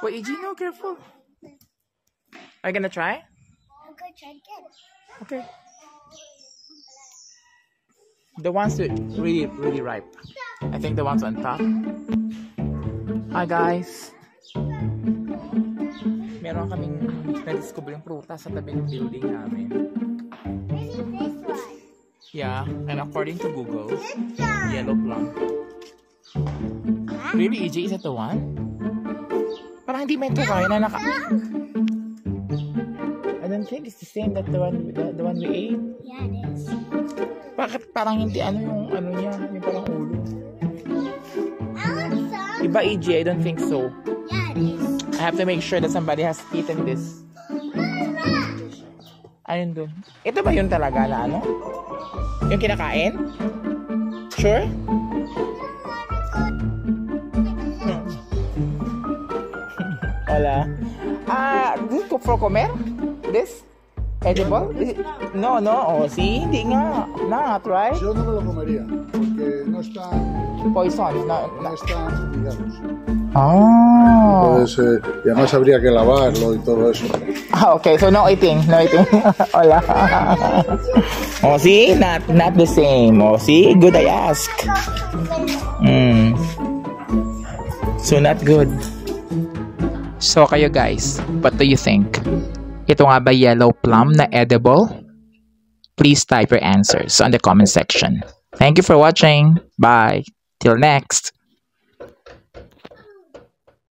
Wait, EG, no, careful. Are you gonna try? Okay, try again. Okay. The ones that really, really ripe. I think the ones on top. Hi guys. Meron kaming na-discover yung prutas sa tabi ng building namin. Maybe this one. Yeah, and according to Google, yellow plum. Really, EJ, is that the one? Parang hindi may turay na naka... I don't think it's the same that the one we ate. Yeah, it is. Bakit parang hindi ano yung ano niya, yung parang ulo? I want some. Iba, EJ, I don't think so. Yeah, it is. I have to make sure that somebody has eaten this. Ayun dun. Ito ba yun talaga na ano? Yung kinakain? Sure? Wala. This is for comer? This? Edible? No, no. Oh, see? Hindi nga. Not, right? Yo no me lo comería, porque no están, Poison. No, no están ligados. Oh. Entonces, y además habría que lavarlo y todo eso. Okay, so no eating. No eating. Hola. Oh, see? Not the same. Oh, see? Good, I ask. So not good. So kayo guys, what do you think? Ito nga ba yellow plum na edible? Please type your answers on the comment section. Thank you for watching. Bye. Till next.